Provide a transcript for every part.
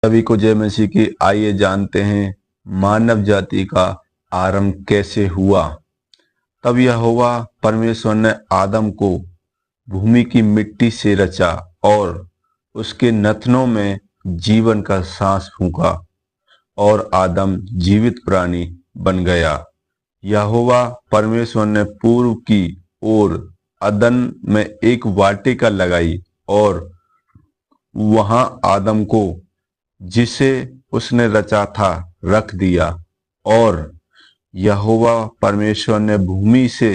सभी को जय मसीह की। आइए जानते हैं मानव जाति का आरंभ कैसे हुआ। तब यहोवा परमेश्वर ने आदम को भूमि की मिट्टी से रचा और उसके नथनों में जीवन का सांस फूंका और आदम जीवित प्राणी बन गया। यहोवा परमेश्वर ने पूर्व की ओर अदन में एक वाटिका लगाई और वहां आदम को, जिसे उसने रचा था, रख दिया। और यहोवा परमेश्वर ने भूमि से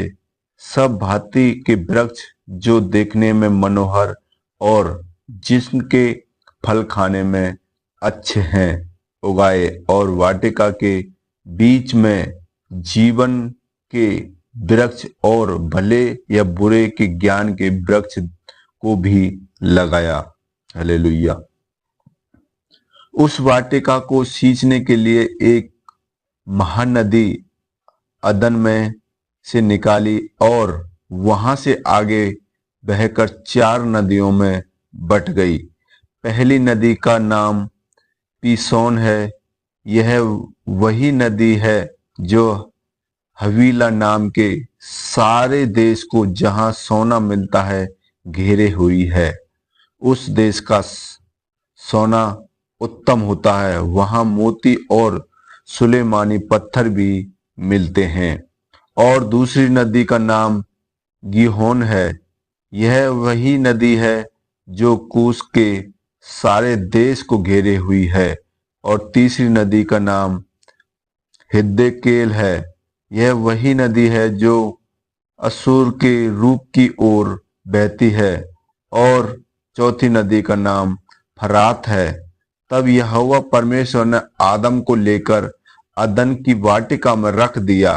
सब भांति के वृक्ष जो देखने में मनोहर और जिनके फल खाने में अच्छे हैं उगाए, और वाटिका के बीच में जीवन के वृक्ष और भले या बुरे के ज्ञान के वृक्ष को भी लगाया। हालेलुया। उस वाटिका को सींचने के लिए एक महानदी अदन में से निकाली और वहां से आगे बहकर 4 नदियों में बट गई। पहली नदी का नाम पीसोन है। यह वही नदी है जो हवीला नाम के सारे देश को, जहां सोना मिलता है, घेरे हुई है। उस देश का सोना उत्तम होता है, वहां मोती और सुलेमानी पत्थर भी मिलते हैं। और दूसरी नदी का नाम गीहोन है। यह वही नदी है जो कूश के सारे देश को घेरे हुई है। और तीसरी नदी का नाम हिद्देकेल है। यह वही नदी है जो असूर के रूप की ओर बहती है। और चौथी नदी का नाम फरात है। तब यहोवा परमेश्वर ने आदम को लेकर अदन की वाटिका में रख दिया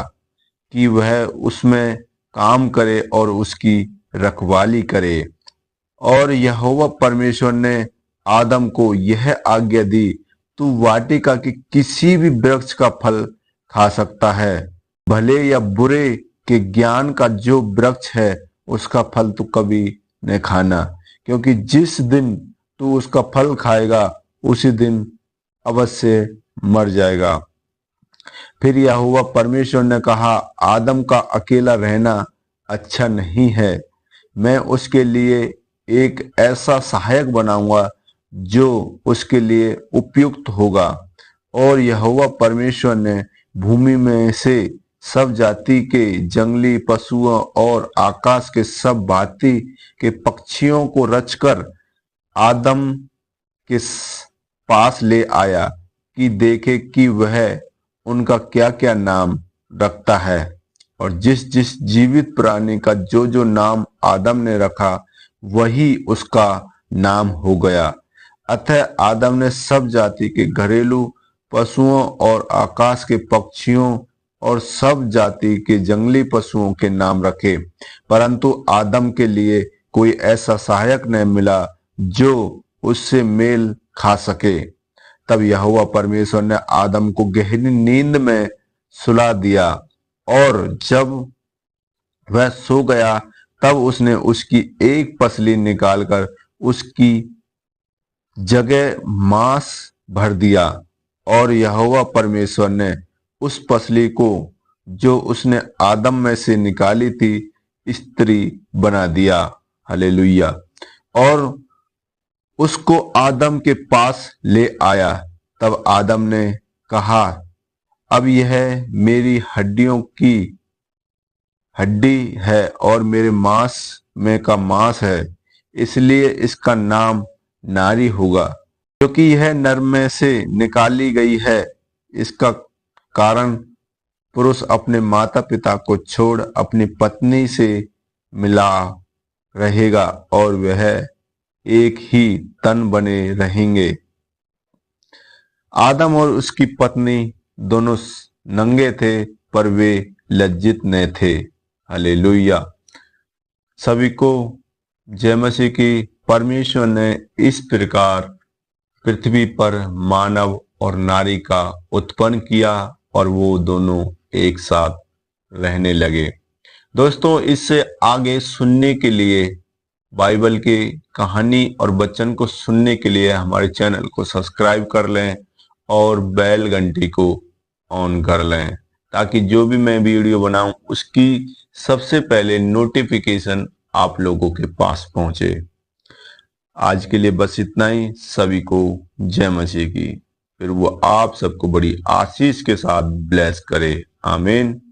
कि वह उसमें काम करे और उसकी रखवाली करे। और यहोवा परमेश्वर ने आदम को यह आज्ञा दी, तू वाटिका के किसी भी वृक्ष का फल खा सकता है, भले या बुरे के ज्ञान का जो वृक्ष है उसका फल तू कभी न खाना, क्योंकि जिस दिन तू उसका फल खाएगा उसी दिन अवश्य मर जाएगा। फिर यहोवा परमेश्वर ने कहा, आदम का अकेला रहना अच्छा नहीं है, मैं उसके लिए एक ऐसा सहायक बनाऊंगा जो उसके लिए उपयुक्त होगा। और यहोवा परमेश्वर ने भूमि में से सब जाति के जंगली पशुओं और आकाश के सब भांति के पक्षियों को रचकर आदम के पास ले आया कि देखे कि वह उनका क्या क्या नाम रखता है। और जिस जिस जीवित प्राणी का जो जो नाम आदम ने रखा वही उसका नाम हो गया। अतः आदम ने सब जाति के घरेलू पशुओं और आकाश के पक्षियों और सब जाति के जंगली पशुओं के नाम रखे, परंतु आदम के लिए कोई ऐसा सहायक न मिला जो उससे मेल खा सके। तब यहोवा परमेश्वर ने आदम को गहरी नींद में सुला दिया, और जब वह सो गया तब उसने उसकी एक पसली निकालकर उसकी जगह मांस भर दिया। और यहोवा परमेश्वर ने उस पसली को जो उसने आदम में से निकाली थी स्त्री बना दिया। हालेलुया। और उसको आदम के पास ले आया। तब आदम ने कहा, अब यह मेरी हड्डियों की हड्डी है और मेरे मांस में का मांस है, इसलिए इसका नाम नारी होगा, क्योंकि यह नर में से निकाली गई है। इसका कारण पुरुष अपने माता पिता को छोड़ अपनी पत्नी से मिला रहेगा और वह एक ही तन बने रहेंगे। आदम और उसकी पत्नी दोनों नंगे थे, पर वे लज्जित न थे। हालेलुया। सभी को जय मसीह की। परमेश्वर ने इस प्रकार पृथ्वी पर मानव और नारी का उत्पन्न किया और वो दोनों एक साथ रहने लगे। दोस्तों, इससे आगे सुनने के लिए बाइबल के कहानी और वचन को सुनने के लिए हमारे चैनल को सब्सक्राइब कर लें और बेल घंटी को ऑन कर लें, ताकि जो भी मैं वीडियो बनाऊं उसकी सबसे पहले नोटिफिकेशन आप लोगों के पास पहुंचे। आज के लिए बस इतना ही। सभी को जय मसीह की। फिर वो आप सबको बड़ी आशीष के साथ ब्लेस करे। आमीन।